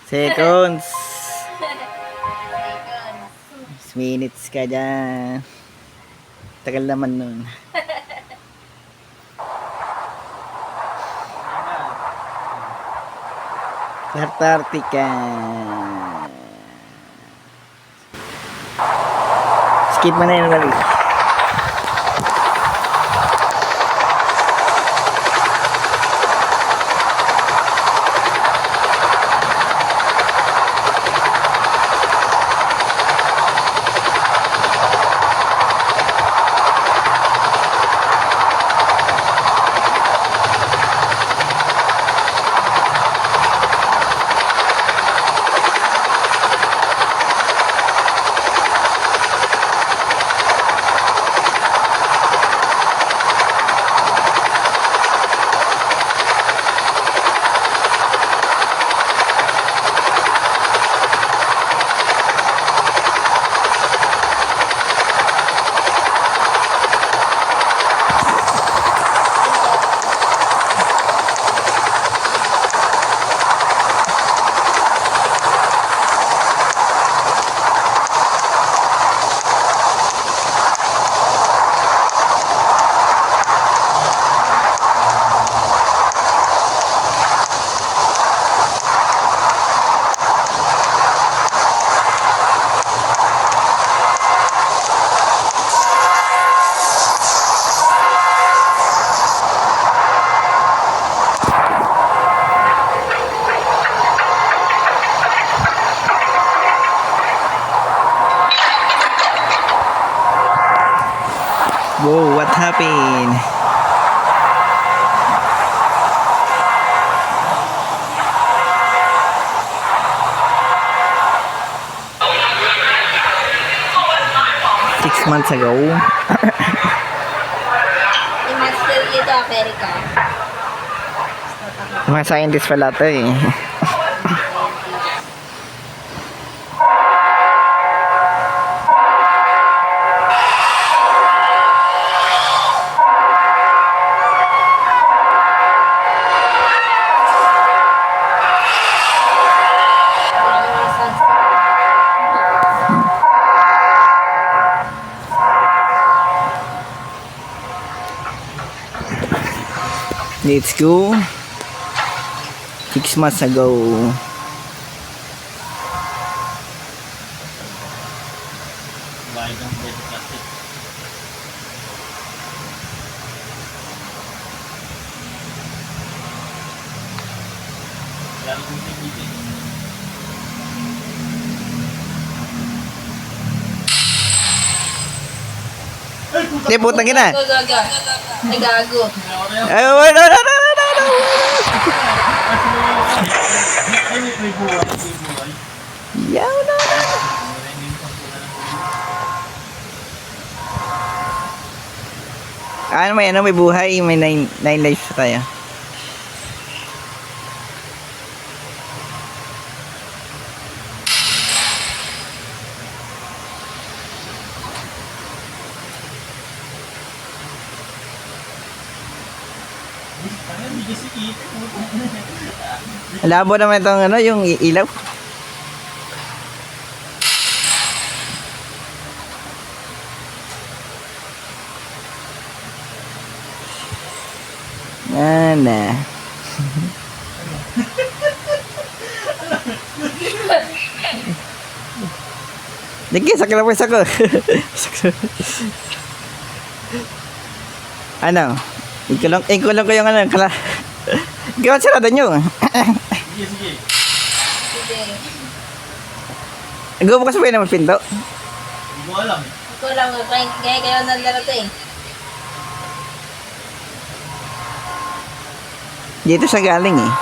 Seconds. Minutes ka dyan. Tagal naman nun. Tartarti ka. Skip mo na yun ulit. Whoa, what happened? Six months ago. I-master ito, America. Mga scientist pala ito eh. Let's go. 6 months ago. Hindi, putang ina. Gago. Ay, gago. Ay, no. Yaw na. May buhay, may 9 lives tayo. Labo naman itong yung ilaw. Ana. Dagi, sakit ako. Ano? Ikulong ko yung kala. Gawin sarado nyo. Sige. Gawa bukas pa yun naman pinto. Hindi ko alam. Ito lang, kaya kayo nalaro to eh. Dito siya galing eh.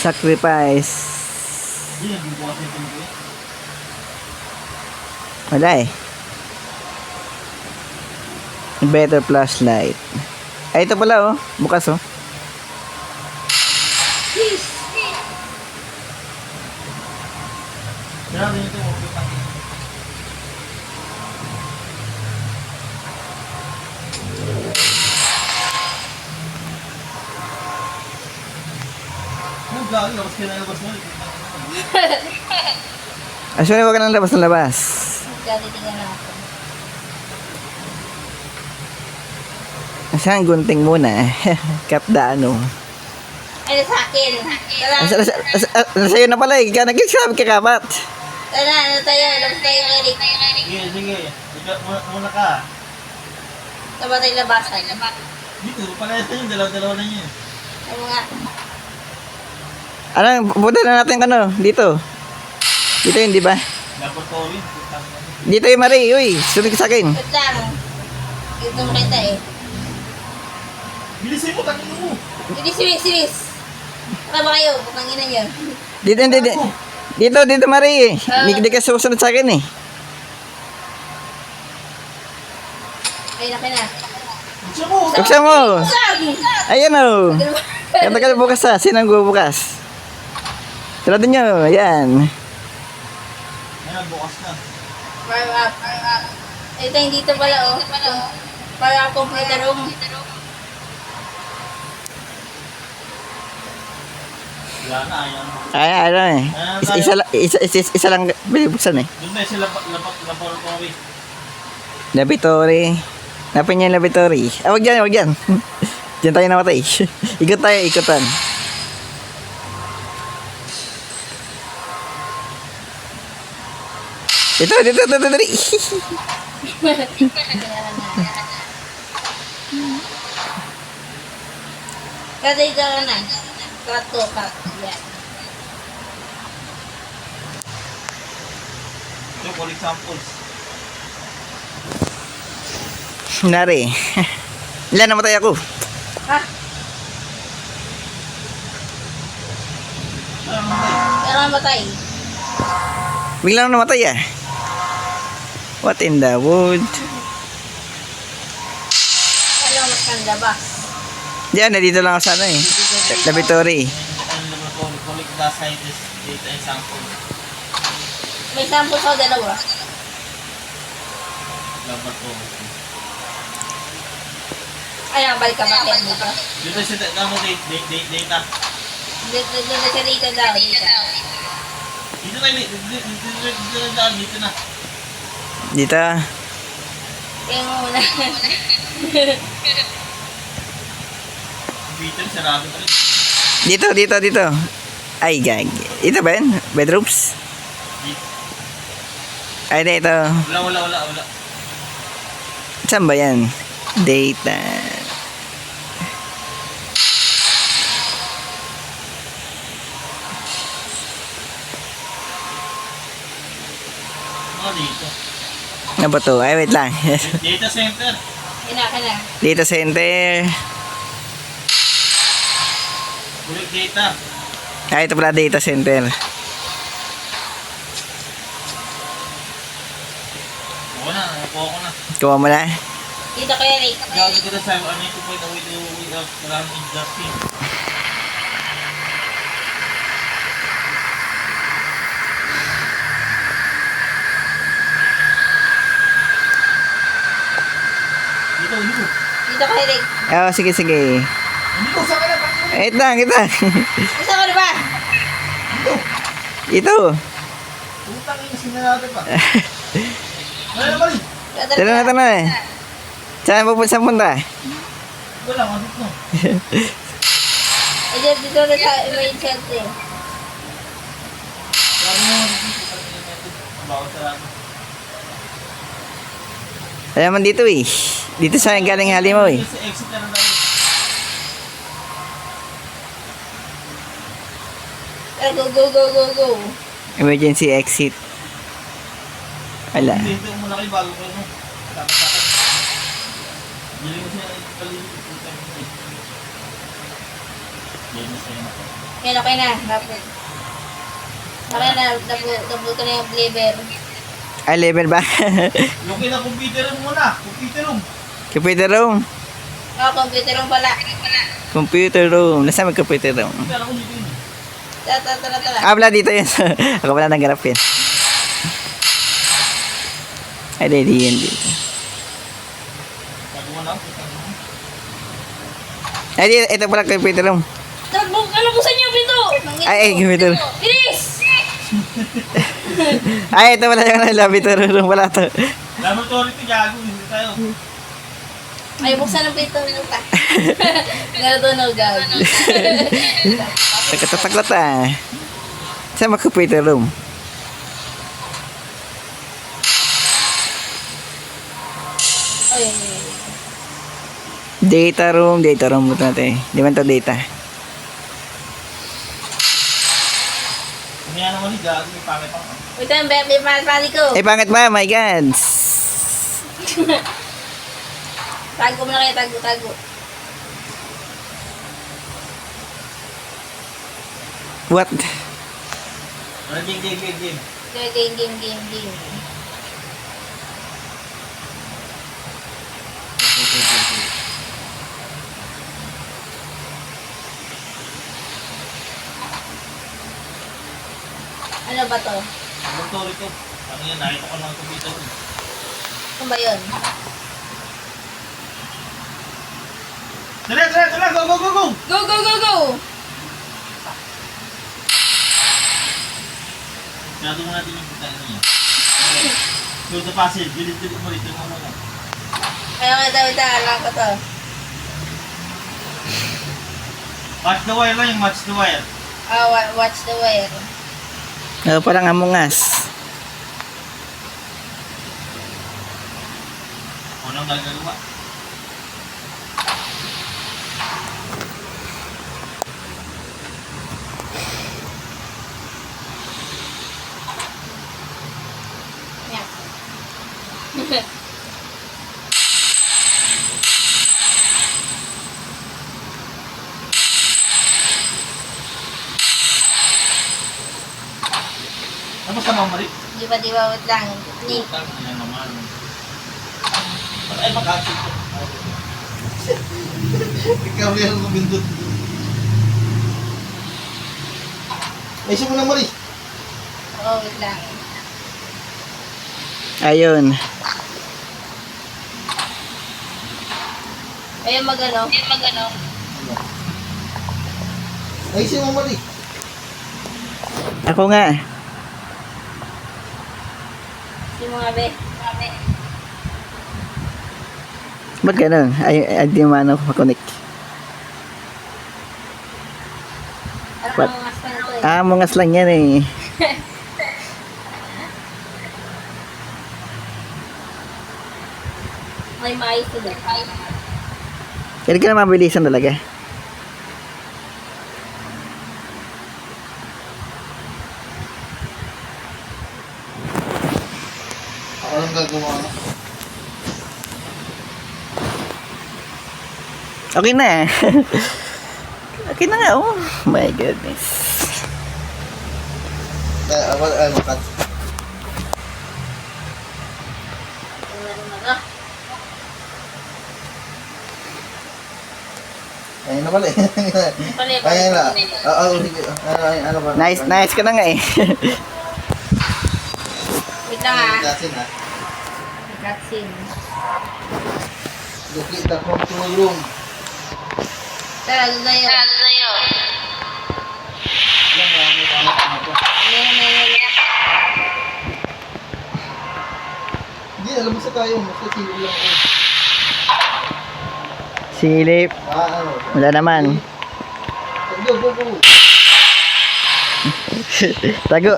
Sacrifice. Hindi, nagbubukas yung pinto eh. Wala eh. Better flashlight. Ay, ito pala, oh. Bukas, oh. Grabe nito. Oh, gagi. Labas ka na labas mo. Actually, huwag ka nang labas ng labas. Titingnan natin. Saan gunting muna? Cut the ano. Ay, sa akin. Tara, Nasa'yo na pala eh. Kaya nagsasabi ka kapat. tara, ano tayo? Labas tayo, Eric. Sige, sige. Ikaw, muna ka. Labas tayo labasan. Dito, palayas na yun. Dalaw-dalaw na yun. Ano nga? Ano, punta na natin ano, dito. Dito yun, di ba? Laboratory. Dito yung Marie, uy. Sunod ka sa akin. Wait lang. Ito mo kita eh. Bilisin mo, tangin mo. Siris. Baka ba kayo? Putangin na niyo. Dito, Marie. Hindi ka susunod sa akin eh. Ay, naki na. Buksan mo. Buksan mo. Sag! Ayan o. Kanta ka bukas ha. Sino ang bubukas? Sarado nyo. Ayan. Ayan, bukas na. Warm up. Ito yung dito pala oh. Para computer room. Wala na, ayan. Ay, ano eh. Isa lang binibuksan eh. Doon na yung laboratory. Laboratory. Napin niya yung laboratory. Ah, wag yan. Diyan tayo namatay. Ikot tayo, ikotan. Dito. Kasi ito na. Cut. Yan. Ito, collect samples. Nari. Ilan namatay ako? Ha? Kaya matay. Biglang namatay ah. What in the wood? Kaya mas kandabas. Diyan, dito lang ako sana eh. Laboratory. Ang laboratory, collect the scientist data and samples. May sample sa dalawa. Laboratory. Ay, balik ka ba kaya dito? Dito siya, data. Dito na siya dito daw. Dito na. Dito. Kaya mo muna. Computer, sarado pa rin. Dito. Ay, gag. Ito ba yun? Bedrooms? Ay, dito. Wala. Saan ba yan? Data. Mga dito. Ano ba to? Ay, wait lang. Data center. Kina. Data center. Collect data. Ay, ito pala data center. Oo na, nakuha ko na. Kuha mo na. Dito kaya Rick. Gagawin ko na sa ano ito po ito without maraming industry. Dito. Dito kaya Rick. Oh, sige. Dito, sa kanan. Wait lang, kita. Isa ko na ba? Ito. Utang yung sinanate pa. Wala naman eh. Tara na. Saan punta? Wala, masok no. Ay, dito na sa main chat eh. Sabi mo dito. Bawal sarado. Alam mo dito eh. Dito sa galing hali mo eh. Sa exit na lang tayo. Go. Emergency exit. Wala. Dito muna kayo bago kayo mo. Dapat. Bili mo siya paligid. Okay na. Dapat. Okay na. Double ko na yung flavor. Ay, level ba? Yung kina computer room muna. Computer room. Computer room. Oh, computer room pala. Computer room. Nasaan may computer room? Kaya ako dito yun. Tara. Ah, wala dito yun. Ako wala nagharap yun. Ay, di yun dito. Tago mo lang. Ay, di, ito pala computer room. Ano po sa inyo, Pito? Ay, computer. Bilis! Ay, ito pala yung laboratory room pala to. Laboratory ito, gago. Hindi tayo. Ay, buksan ng Pito. Narutunog gag. Takot ah. Saan may computer room? Ay, Data room mo natin. Di man to data. Kaya naman ni gago, may pangit ako. wait lang, may pali ko. Ay, pangit ba? My God. Tago mo na kayo, tago. What? Ano, game. Game. Ano ba to? Laboratory ito. Ano yan, nakita ko ng computer room. Ano ba yun? Tara, go! Go! Gado mo natin yung kita niya. Go to puzzle, delete mo rito mo muna. Wait, alam ko to. Match the wire lang yung match the wire. Watch the wire. Oh, parang Among Us. Unang gagawa. Yeah. Tapos sa mamari. Di ba, wait lang. Ni. Utang na naman. Ay, makasip ko. Ikaw yung kumindot. Ay, siya mo na, Mari. Oh, wait lang. Ayun. Ayun magano. Ay, siya mo, Mari. Ako nga. Si mga be. Ba't ganun? Ay, di man ako makonik. What? Ano mas pa na to eh. Ah, Among Us lang yan eh. May mais to doon. Kaya ka na mabilisan talaga. Ako lang gagawa na. Okay na. Okay na nga, oh. My goodness. Ano, cut. Ayun na pala eh. Ayun na. Oo, sige. Ano ba? Nice ka na nga eh. Wait lang ah. Gasin ha. Cutscene. Locate the control room. Tara, doon na yun. Yan, may ano po. Meron. Hindi, alam mo sa tayo. Mas silo lang ako. Silip. Ano? Wala naman. Go. Tago.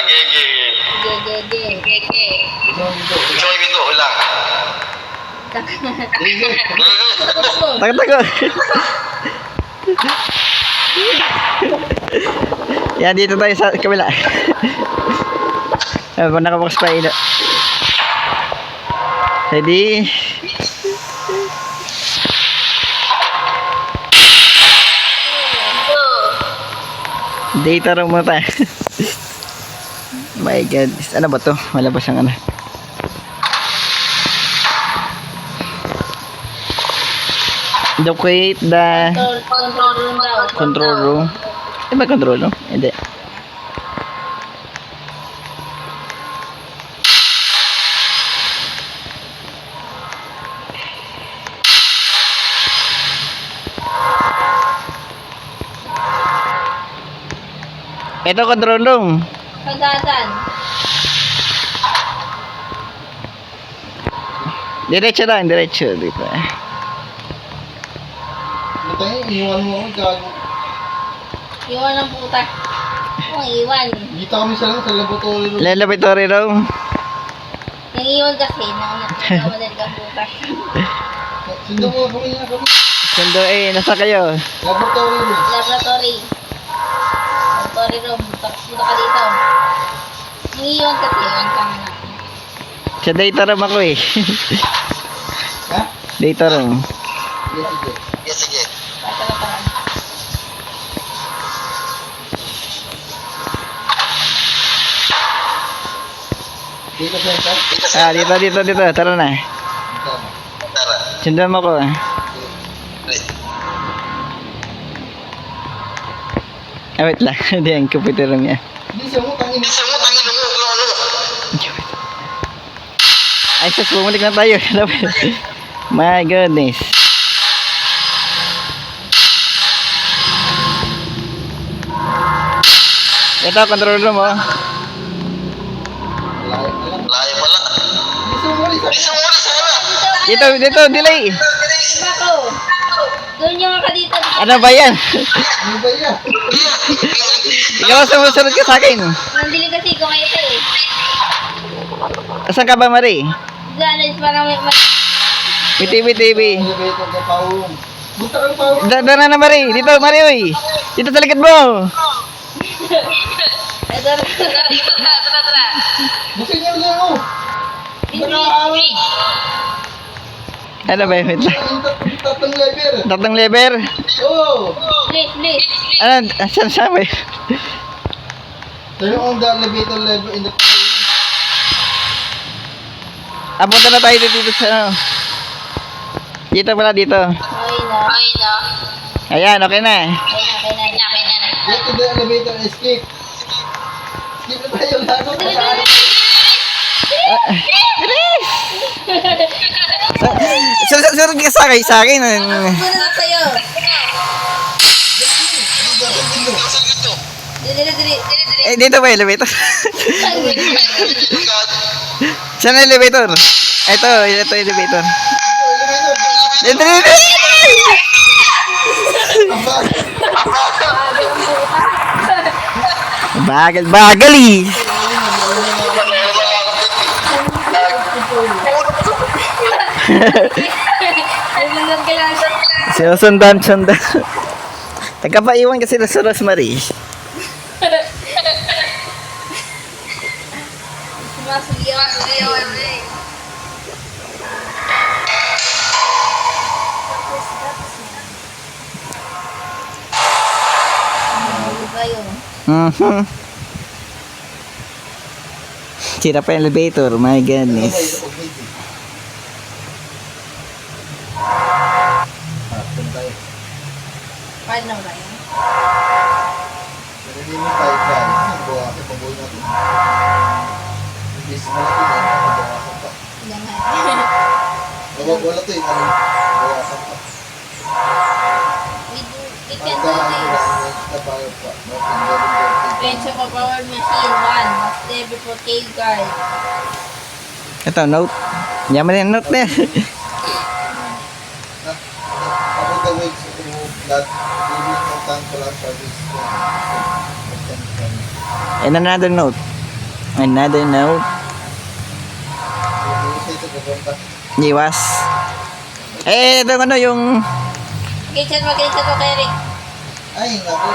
Gege. Gusto mo yung ulang. Tago. Yan, dito tayo sa kabila. Nakabox pa ilo. Ready? Data room mo tayo. My God. Ano ba to? Malabas ang ano. Locate the Control room daw. control room. Eh, ba control room? Hindi. Ito control room. Pagdatan. Diretso lang, diretso. Dito. Ano tayo? Iniwan mo ako. Gago. Iwan ng puta. Oh, iwan. Dito kami sa laboratory room. Laboratory room. Nang iwan kasi, nakamadali ka bukas. Sundo mo kami na kami. Sundo eh, nasa kayo? Laboratory room. Laboratory. Laboratory room. Punta ka dito. Nang iwan kasi, iwan ka na. Sa data room ako eh. Ha? Data room. Yes, sige. Patala pa. Dito center. Ah, dito. Tara na. Tara. Sundan mo ko. Ah, wait lang. Hindi, ang computer room niya. Hindi siya mo, tangin mo. Ano? Ay, sus, bumalik na tayo. My goodness. Ito, control room, oh. Layo pala. Hindi siya mo sana. Dito, delay. Bako. Doon yung ka dito. Ano ba yan? Ano ba yan? Ikaw sumusunod ka sa akin. Nandili kasi ko kayo ito eh. Asan ka ba, Marie? Diyan, parang may... May TV. Elevator ka paung. Bunta ka paung. Dara na, Marie. Dito, Marie, oy. Dito sa likod mo. Ito, tara. Busin niyo ulit ako. Hindi. Ano ba yun? Wait lang. Tatlong lever. Tatlong lever. Oo. Please. Ano? Asan siya ba? Turn on the elevator lever in the power room. Punta na tayo dito sa ano. Dito pala, dito. Okay na. Ayan, okay na. Get to the elevator and escape. Escape na tayo lago. Bilis! Sunod ka sa akin. Sunod na sa'yo. Dili. Eh, dito ba elevator? Saan ang elevator? Ito elevator. Dito. Bagal eh. Sunod ka lang. Sinusundan. Nagkapaiwan kasi na sa Rosemary. Masuliyaw. Diba yun? Sira pa yung elevator. My goodness. Paano ba yun? Hindi mo tayo guys. Bawa ka pabuhay natin. Hindi sa malaki na. Bawasan pa. Wala to eh. Bawasan pa. We can do this. Bench of a power machine 1. Must never put cave guard. Ito, note. Yaman yung note na yan. About the waves to blood, we will no time for our service. And another note. Iwas. Ito ano yung... Kitchen mo, Eric. Ay, naku.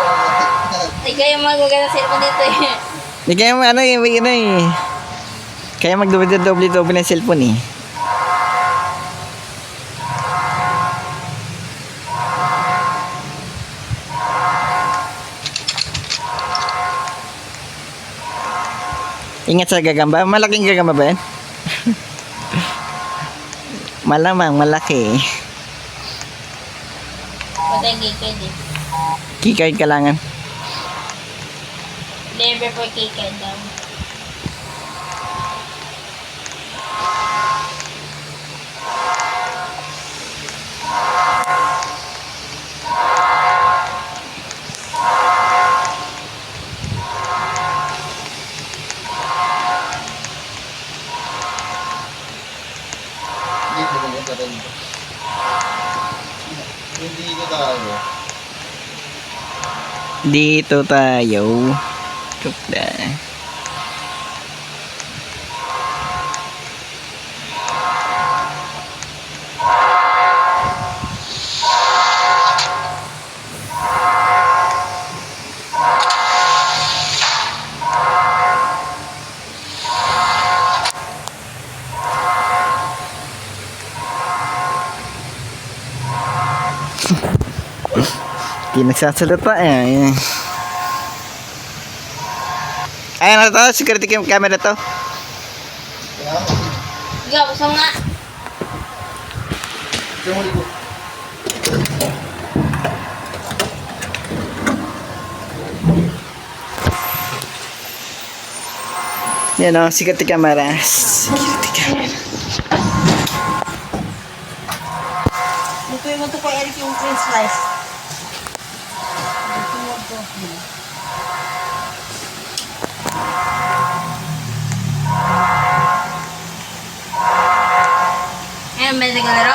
Ay, kayo magmagana sa cellphone dito eh. Hindi kaya kaya magdoble ng cellphone eh. Ingat sa gagamba. Malaking gagamba ba yan? Malamang malaki. Patay kikay din. Kikay kalangan. Never po kikay daw. Hindi ko naman ka rin. Hindi ko tayo. Dito tayo. Tukda. Di nagsasalita eh. Ayan na to, security camera to. Ikaw, gusto nga. Diyan mo ligo. Yan o, security camera. Security camera. Lutuin mo to kay Eric yung french fries. Ayan, may nagalaro.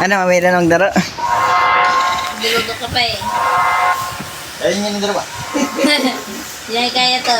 Ano, mamila ng daro? Diluto ka pa eh. Ayun yung nandara ba? Yan kaya to.